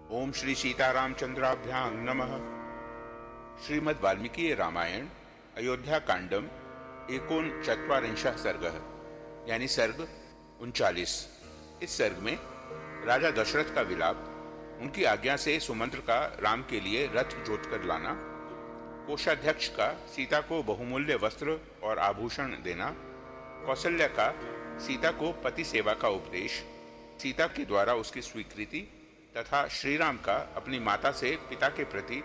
ओम श्री सीतारामचंद्राभ्यां नमः। श्रीमद् वाल्मीकि रामायण अयोध्या कांडम एकोन चत्वारिंशः सर्गः यानी सर्ग 39। इस सर्ग में राजा दशरथ का विलाप, उनकी आज्ञा से सुमंत्र का राम के लिए रथ जोतकर लाना, कोषाध्यक्ष का सीता को बहुमूल्य वस्त्र और आभूषण देना, कौशल्या का सीता को पति सेवा का उपदेश, सीता के द्वारा उसकी स्वीकृति तथा श्रीराम का अपनी माता से पिता के प्रति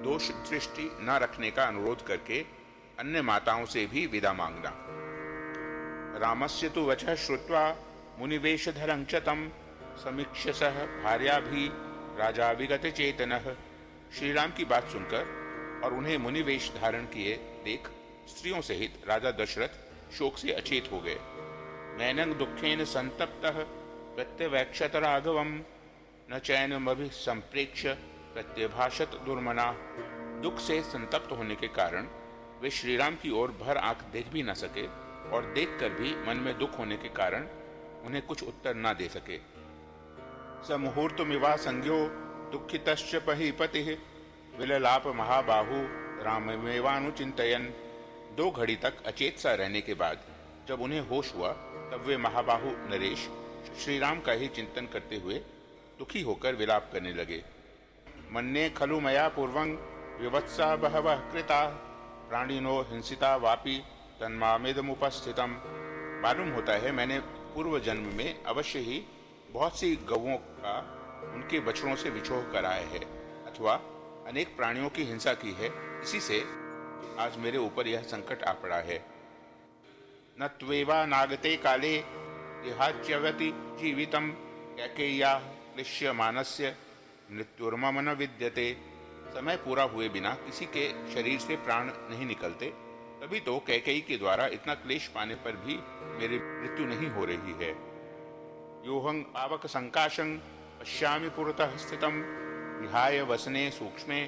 दोष दृष्टि न रखने का अनुरोध करके अन्य माताओं से भी विदा मांगना। रामस्य तु वचः श्रुत्वा मुनिवेशधरं च तं समीक्ष्य सह भार्याभि राजा विगत चेतनः। श्रीराम की बात सुनकर और उन्हें मुनिवेश धारण किए देख स्त्रियों सहित राजा दशरथ शोक से अचेत हो गए। नैनं दुखेन संतप्तः प्रत्यवैक्षत राघवम् न चैनमभिसंप्रेक्ष्य प्रत्यभाषत दुर्मना। दुख से संतप्त होने के कारण वे श्रीराम की ओर भर आंख देख भी न सके और देखकर भी मन में दुख होने के कारण उन्हें कुछ उत्तर न दे सके। स मुहूर्तमिवा संज्ञो दुःखितश्च पतिः विललाप महाबाहु राममेवानुचिन्तयन्। 2 घड़ी तक अचेत सा रहने के बाद जब उन्हें होश हुआ तब वे महाबाहु नरेश श्रीराम का ही चिंतन करते हुए दुखी होकर विलाप करने लगे। मन्ये खलु मया पूर्वं विवत्सा बहवः कृता प्राणिनो हिंसिता वापि तन्मामेदमुपस्थितम्। मालूम होता है मैंने पूर्व जन्म में अवश्य ही बहुत सी गौओं का उनके बछड़ों से विछोह कराया है अथवा अनेक प्राणियों की हिंसा की है, इसी से आज मेरे ऊपर यह संकट आ पड़ा है। न त्वेवा नागते काले देहाच्यवति जीवितम् कैकेय्या क्लिश्यमानस्य मृत्युर्मम न विद्यते। समय पूरा हुए बिना किसी के शरीर से प्राण नहीं निकलते, तभी तो कैकेयी के द्वारा इतना क्लेश पाने पर भी मेरी मृत्यु नहीं हो रही है। योहं पावक संकाशं पश्यामि पुरतः स्थितं विहाय वसने सूक्ष्मे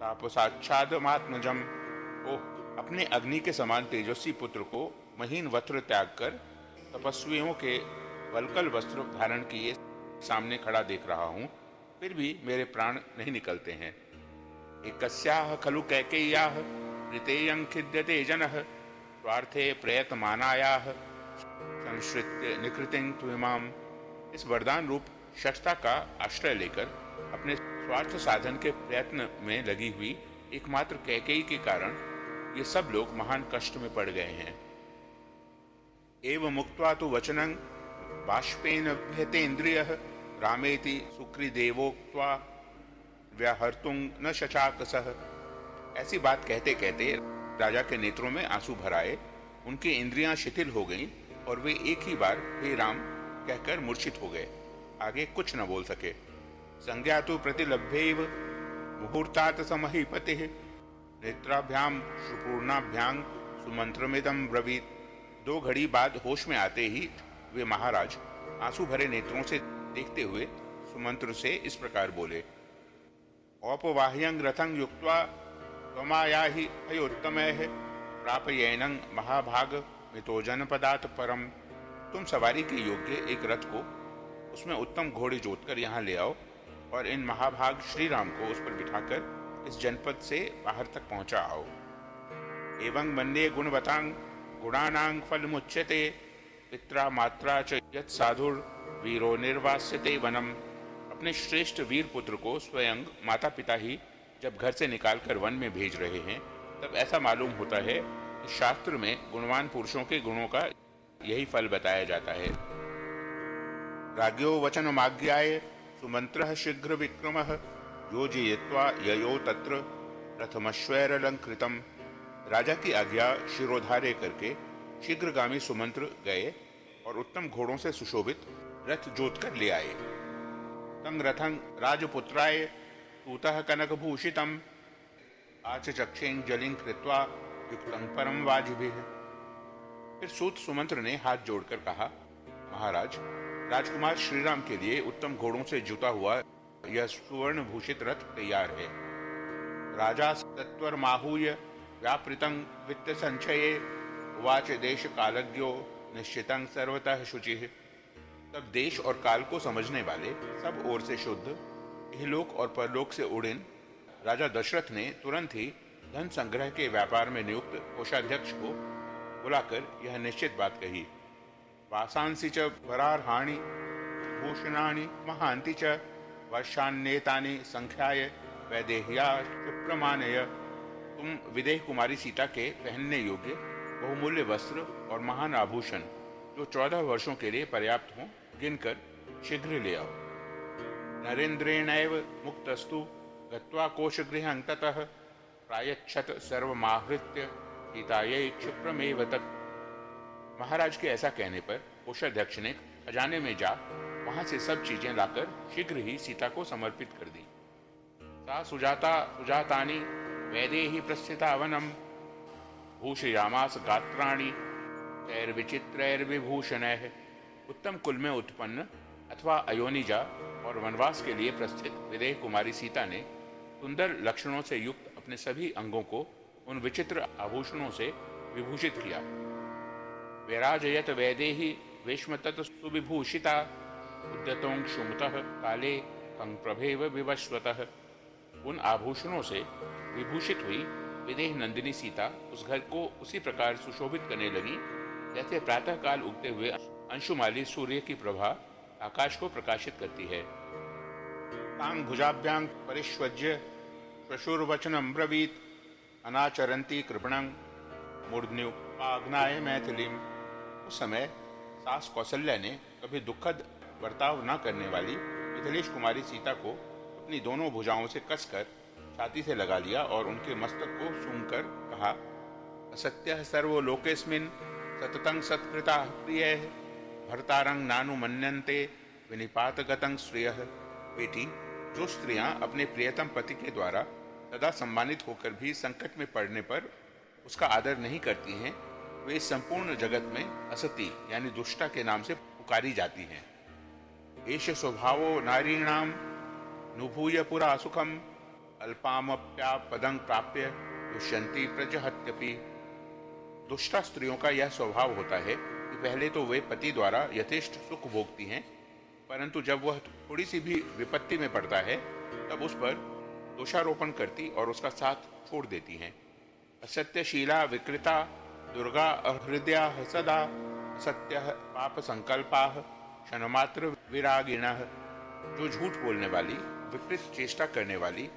तापसाच्छादमात्मजम्। ओह, अपने अग्नि के समान तेजस्वी पुत्र को महीन वस्त्र त्याग कर तपस्वियों के वल्कल वस्त्र धारण किए सामने खड़ा देख रहा हूँ, फिर भी मेरे प्राण नहीं निकलते हैं। एकस्याः खलु कैकेय्याः प्रीतेयं खिद्यते जनः स्वार्थे प्रयतमानायाः संश्रित्य निकृतिं त्विमाम्। इस वरदान रूप शस्ता का आश्रय लेकर अपने स्वार्थ साधन के प्रयत्न में लगी हुई एकमात्र कैकेयी के कारण ये सब लोग महान कष्ट में पड़ गए हैं। एवं मुक्त्वा तु वचनं बाष्पेन व्यहतेन्द्रियः रामेति सुकृदेवोक्त्वा व्याहर्तुं न शशाकसः। ऐसी बात कहते कहते राजा के नेत्रों में आंसू भर आए, उनकी इंद्रियां शिथिल हो गईं और वे एक ही बार हे राम कहकर मूर्छित हो गए, आगे कुछ न बोल सके। संज्ञा तु प्रतिलभ्यैव मुहूर्तात् स महीपतिः नेत्राभ्यां श्रुपूर्णाभ्यां सुमंत्रमिदं ब्रवीत्। 2 घड़ी बाद होश में आते ही वे महाराज आंसू भरे नेत्रों से देखते हुए सुमंत्र से इस प्रकार बोले। औपवाह्यं रथं युक्त्वा त्वमायाहि अयोत्तमैः प्रापयेनं महाभाग मितो जनपदात् परम। तुम सवारी के योग्य एक रथ को उसमें उत्तम घोड़े जोतकर यहाँ ले आओ और इन महाभाग श्री राम को उस पर बिठाकर इस जनपद से बाहर तक पहुंचा आओ। एवं मन्ये गुणवतां गुणानां फलमुच्यते पित्रा मात्रा च यत् साधुर वीरो निर्वास्यते वनम। अपने श्रेष्ठ वीर पुत्र को स्वयं माता पिता ही जब घर से निकालकर वन में भेज रहे हैं, तब ऐसा मालूम होता है कि शास्त्र में गुणवान पुरुषों के गुणों का यही फल बताया जाता है। राज्ञो वचनमाज्ञाय सुमंत्रः शीघ्र विक्रमः योजयित्वा ययो तत्र रथमश्वैरलंकृतम्। राजा की आज्ञा शिरोधार्य करके शीघ्रगामी सुमंत्र गए और उत्तम घोड़ों से सुशोभित रथ जोत कर ले आए। तं रथं राजपुत्राय सूतः कनकभूषितम् आचचक्षें जलिं कृत्वा युक्तं परम वाजिभिः। फिर सूत सुमंत्र ने हाथ जोड़कर कहा, महाराज, राजकुमार श्रीराम के लिए उत्तम घोड़ों से जुता हुआ यह सुवर्ण भूषित रथ तैयार है। राजा तत्वरमाहूय व्यापृतं वित्त संचये उवाच देश कालज्ञो निश्चितं सर्वतः शुचिः। तब देश और काल को समझने वाले, सब ओर से शुद्ध इहलोक और परलोक से उड़ीन राजा दशरथ ने तुरंत ही धन संग्रह के व्यापार में नियुक्त कोषाध्यक्ष को बुलाकर यह निश्चित बात कही। वासांसि च वरार्हाणि भूषणानि महांति च वर्षान्नेतानि संख्याय वैदेह्या क्षिप्रमाणय। तुम विदेह कुमारी सीता के पहनने योग्य बहुमूल्य वस्त्र और महान आभूषण जो 14 वर्षों के लिए पर्याप्त हों गिनकर शीघ्र ले आओ। नरेंद्रेणैव मुक्तस्तु गत्वा कोशगृहं ततः प्रायच्छत सर्वमाहृत्य सीतायै क्षिप्रमेव तत्। महाराज के ऐसा कहने पर कोषाध्यक्ष ने खजाने में जा वहां से सब चीजें लाकर शीघ्र ही सीता को समर्पित कर दी। सा सुजाता सुजातानि वैदेही प्रस्थिता वनम भूषयामास गात्राणि तैर्विचित्रैर्विभूषणैः। उत्तम कुल में उत्पन्न अथवा अयोनिजा और वनवास के लिए प्रस्थित विदेह कुमारी सीता ने सुंदर लक्षणों से युक्त अपने सभी अंगों को उन विचित्र आभूषणों से विभूषित किया। वैराजयत वैदेही वेश्मतत सुविभूषिता उद्यतोंक्षुमतः काले कंप्रभेव विवस्वतः। उन आभूषणों से विभूषित हुई विदेह नंदिनी सीता उस घर को उसी प्रकार सुशोभित करने लगी जैसे प्रातः काल उगते हुए अंशुमाली सूर्य की प्रभा आकाश को प्रकाशित करती है। तांग भुजाभ्यां परिष्वज्य श्वशुरवचनं ब्रवीत अनाचरन्ती कृपणं मूर्ध्न्युपाघ्नाय मैथिलीम। उस समय सास कौशल्या ने कभी दुखद बर्ताव न करने वाली मिथिलेश कुमारी सीता को अपनी दोनों भुजाओं से कसकर छाती से लगा लिया और उनके मस्तक को सूंघकर कहा, असत्यः सर्वो लोकेस्मिन् सततं सत्कृता प्रियः भर्तारं नानु मन्यन्ते विनिपातगतं श्रियः। बेटी, जो स्त्रियां अपने प्रियतम पति के द्वारा सदा सम्मानित होकर भी संकट में पड़ने पर उसका आदर नहीं करती हैं, वे इस संपूर्ण जगत में असती यानी दुष्टा के नाम से पुकारी जाती हैं। एष स्वभावो नारीणां नुभूय पुरा सुखम अल्पामप्यापदं प्राप्य दुष्यंती प्रजहत्यपि। दुष्टा स्त्रियों का यह स्वभाव होता है कि पहले तो वे पति द्वारा यथेष्ट सुख भोगती हैं, परंतु जब वह थोड़ी सी भी विपत्ति में पड़ता है तब उस पर दोषारोपण करती और उसका साथ छोड़ देती हैं। असत्यशीला विकृता दुर्गा अहृदया सदा असत्यः पाप संकल्पाः क्षणमात्र विरागिणः। जो झूठ बोलने वाली, विपरीत चेष्टा करने वाली,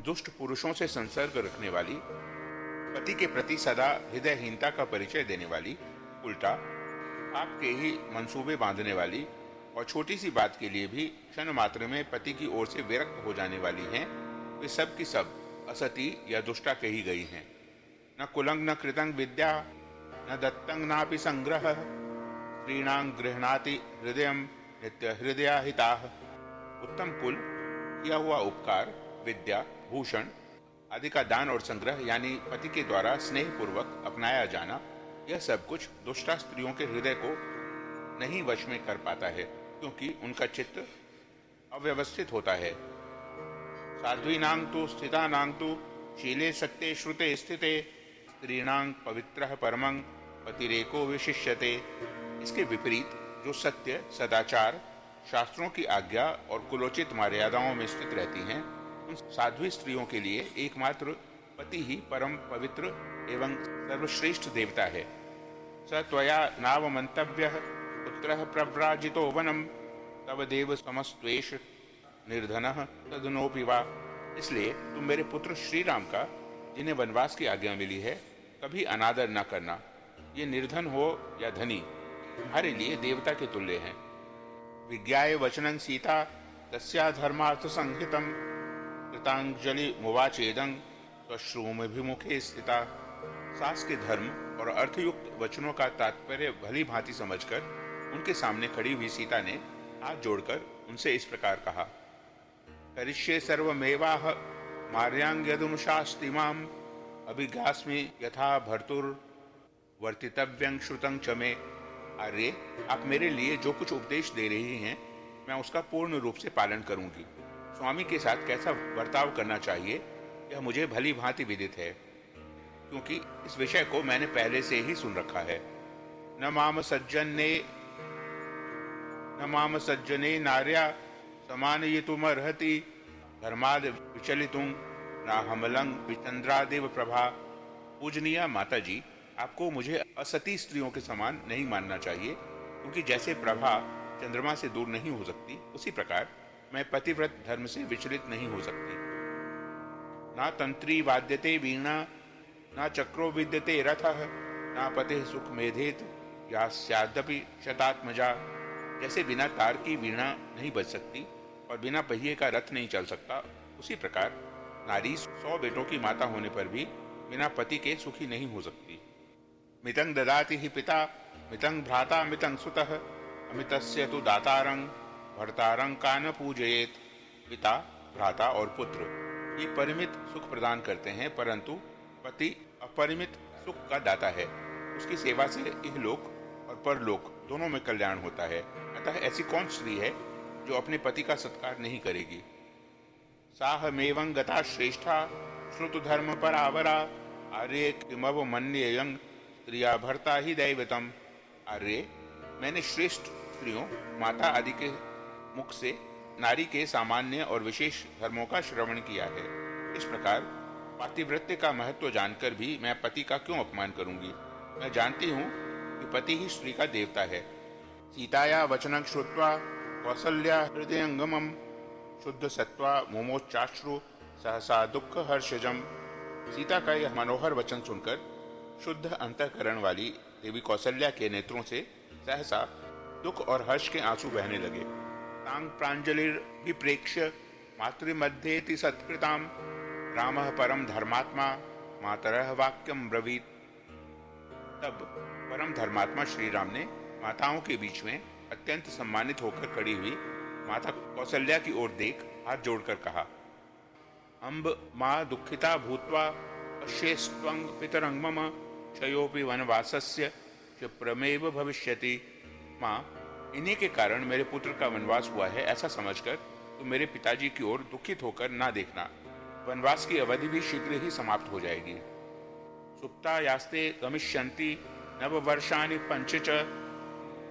दुष्ट पुरुषों से संसर्ग रखने वाली, पति के प्रति सदा हृदयहीनता का परिचय देने वाली, उल्टा आपके ही मंसूबे बांधने वाली और छोटी सी बात के लिए भी क्षण मात्र में पति की ओर से विरक्त हो जाने वाली हैं, वे सब की सब असती या दुष्टा कही गई हैं। न कुलंग न कृतंग विद्या न दत्तंग नापि संग्रह स्त्रीणां गृह्णाति हृदयं नित्य हृदयाहिताः। उत्तम कुल, किया हुआ उपकार, विद्या, भूषण आदि का दान और संग्रह यानी पति के द्वारा स्नेह पूर्वक अपनाया जाना, यह सब कुछ दुष्टा स्त्रियों के हृदय को नहीं वश में कर पाता है, क्योंकि उनका चित्त अव्यवस्थित होता है। साध्वीनां तु स्थितानां तु शीले सत्ये श्रुते स्थिते स्त्रीणां पवित्रः परमं पतिरेको विशिष्यते। इसके विपरीत जो सत्य, सदाचार, शास्त्रों की आज्ञा और कुलोचित मर्यादाओं में स्थित रहती हैं, उन साध्वी स्त्रियों के लिए एकमात्र पति ही परम पवित्र एवं सर्वश्रेष्ठ देवता है। स त्वया नाव मंतव्यः पुत्रः प्रव्राजितो वनम तव देव समस्त्वेष निर्धनः तदनोपि वा। इसलिए तुम मेरे पुत्र श्री राम का, जिन्हें वनवास की आज्ञा मिली है, कभी अनादर न करना। ये निर्धन हो या धनी, तुम्हारे लिए देवता के तुल्य हैं। विज्ञाय वचनं सीता तस्या धर्मार्थ संहितं कृतांजलि मुवाचेदं स्वश्रूमभिमुखे स्थिता। सास के धर्म और अर्थयुक्त वचनों का तात्पर्य भली भांति समझकर उनके सामने खड़ी हुई सीता ने हाथ जोड़कर उनसे इस प्रकार कहा, करिष्ये सर्वमेवाह मार्यांग्यदनुशास्ति माम अभिज्ञास्मि यथा भर्तुर्वर्तितव्यं श्रुतं च मे। आर्य, आप मेरे लिए जो कुछ उपदेश दे रही हैं, मैं उसका पूर्ण रूप से पालन करूंगी। स्वामी के साथ कैसा बर्ताव करना चाहिए यह मुझे भली भांति विदित है, क्योंकि इस विषय को मैंने पहले से ही सुन रखा है। न माम सज्जने नार्या समानयितुमर्हति धर्माद विचलितुं न हमलं विचंद्रादेव प्रभा। पूजनीय माता जी, आपको मुझे असती स्त्रियों के समान नहीं मानना चाहिए, क्योंकि जैसे प्रभा चंद्रमा से दूर नहीं हो सकती, उसी प्रकार मैं पतिव्रत धर्म से विचलित नहीं हो सकती। न तंत्री वाद्यते वीणा न चक्रो विद्यते रथः न पते सुख मेधेत या स्यादपि शतात्मजा। जैसे बिना तार की वीणा नहीं बज सकती और बिना पहिए का रथ नहीं चल सकता, उसी प्रकार नारी 100 बेटों की माता होने पर भी बिना पति के सुखी नहीं हो सकती। मितं ददाति हि पिता मितं भ्राता मितं सुतः अमितस्य तु दातारं भर्तारं का न पूजयेत। पिता, भ्राता और पुत्र ये परिमित सुख प्रदान करते हैं, परंतु पति अपरिमित सुख का दाता है। उसकी सेवा से इहलोक और परलोक दोनों में कल्याण होता है। अतः ऐसी कौन स्त्री है जो अपने पति का सत्कार नहीं करेगी। साहमेवं गता श्रेष्ठा श्रुतु धर्म परावरा आर्य किमव मन्येयं स्त्रिया भर्ता ही दैवतम। आर्य, मैंने श्रेष्ठ स्त्रियों माता आदि के मुख से नारी के सामान्य और विशेष धर्मों का श्रवण किया है। इस प्रकार पातिव्रत्य का महत्व जानकर भी मैं पति का क्यों अपमान करूंगी। मैं जानती हूँ कि पति ही स्त्री का देवता है। सीताया वचनं श्रुत्वा कौसल्या हृदयंगमं शुद्ध सत्वा मुमोच्चाश्रु सहसा दुख हर्षजम। सीता का यह मनोहर वचन सुनकर शुद्ध अंतःकरण वाली देवी कौसल्या के नेत्रों से सहसा दुख और हर्ष के आंसू बहने लगे। तांग प्रांजलिर्भिप्रेक्ष्य मातृमध्येति सत्कृताम रामः परम धर्मात्मा मातरः वाक्यम ब्रवीत। तब परम धर्मात्मा श्री राम ने माताओं के बीच में अत्यंत सम्मानित होकर खड़ी हुई माता कौसल्या की ओर देख हाथ जोड़कर कहा, अम्ब माँ दुखिता भूत्वा पश्येस्त्वं पितरं मम क्षयोपि वनवासस्य क्षिप्रमेव भविष्यति। माँ, इन्हीं के कारण मेरे पुत्र का वनवास हुआ है, ऐसा समझकर तुम मेरे पिताजी की ओर दुखित होकर ना देखना। वनवास की अवधि भी शीघ्र ही समाप्त हो जाएगी। सुप्ता यास्ते गमिष्यन्ति नववर्षाणि पंच च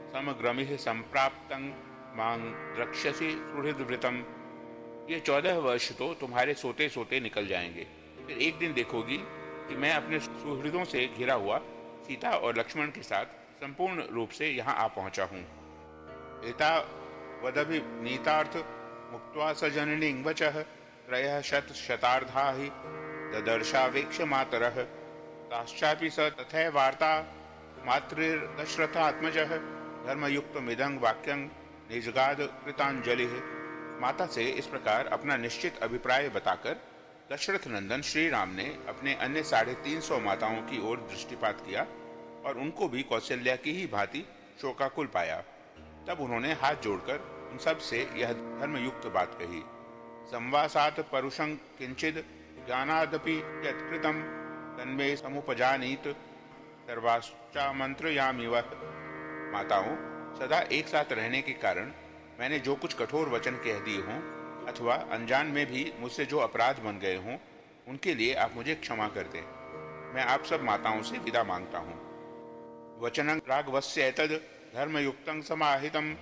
समग्रमिः संप्राप्तं मां रक्षसि सुहृदव्रतम। ये 14 वर्ष तो तुम्हारे सोते सोते निकल जाएंगे, फिर एक दिन देखोगी कि मैं अपने सुहृदों से घिरा हुआ सीता और लक्ष्मण के साथ संपूर्ण रूप से यहाँ आ पहुँचा हूँ। एता वदभिनीतार्थ मुक्त्वा स जननीं वचः त्रयः शतार्धा हि ददर्शावेक्ष मातरः ताश्चापि स तथैवार्ता मातृर्दशरथात्मजः धर्मयुक्तमिदं वाक्यं निजगाद कृतांजलिः। माता से इस प्रकार अपना निश्चित अभिप्राय बताकर दशरथ नंदन श्री राम ने अपने अन्य 350 माताओं की ओर दृष्टिपात किया और उनको भी कौशल्या की ही भांति शोकाकुल पाया। तब उन्होंने हाथ जोड़कर उन सब से यह धर्मयुक्त बात कही, संवासात परुषं किंचिद ज्ञानादपि यत्कृतं तन्मे समुपजानीत सर्वाश्चा मंत्रयामि वः। माताओं, सदा एक साथ रहने के कारण मैंने जो कुछ कठोर वचन कह दिए हों अथवा अनजान में भी मुझसे जो अपराध बन गए हों, उनके लिए आप मुझे क्षमा कर दें। मैं आप सब माताओं से विदा मांगता हूँ। वचनं राघवस्य एतद् धर्मयुक्तं समाहितं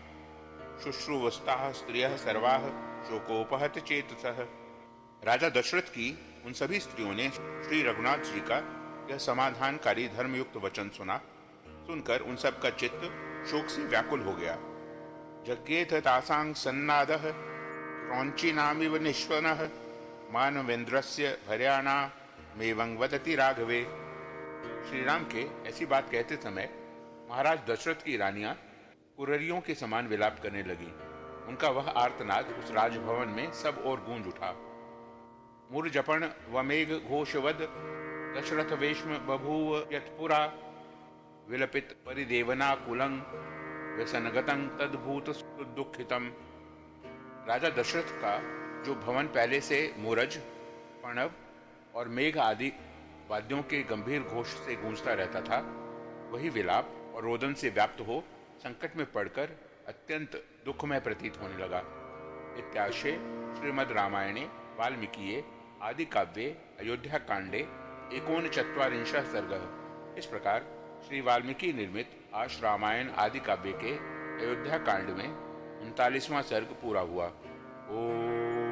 शुश्रूवस्ताः स्त्रियः सर्वाः शोकोपहत चेतसः। राजा दशरथ की उन सभी स्त्रियों ने श्री रघुनाथ जी का यह समाधानकारी धर्मयुक्त वचन सुना। सुनकर उन सब का चित्त शोक से व्याकुल हो गया। जज्ञेथ तासां सन्नादः क्रौञ्चिनामिव निःश्वनः मानवेन्द्रस्य भर्याणा मेवं वदति राघवे। श्री राम के ऐसी बात कहते समय महाराज दशरथ की रानियां कुररियों के समान विलाप करने लगी। उनका वह आर्तनाद उस राजभवन में सब ओर गूंज उठा। मूर्जपण व मेघ घोषवद दशरथ वेश्म बभूव यत्पुरा विलपित परिदेवना कुलं व्यसनगतं तद्भूत दुःखितम्। राजा दशरथ का जो भवन पहले से मूरज, प्रणव और मेघ आदि वाद्यों के गंभीर घोष से गूंजता रहता था, वही विलाप और रोदन से व्याप्त हो संकट में पड़कर अत्यंत दुखमय प्रतीत होने लगा। इत्याशे श्रीमद् रामायणे वाल्मीकिये आदि काव्ये अयोध्या कांडे 39 सर्गः। इस प्रकार श्री वाल्मीकि निर्मित आश रामायण आदि काव्य के अयोध्या कांड में 39वां सर्ग पूरा हुआ। ओम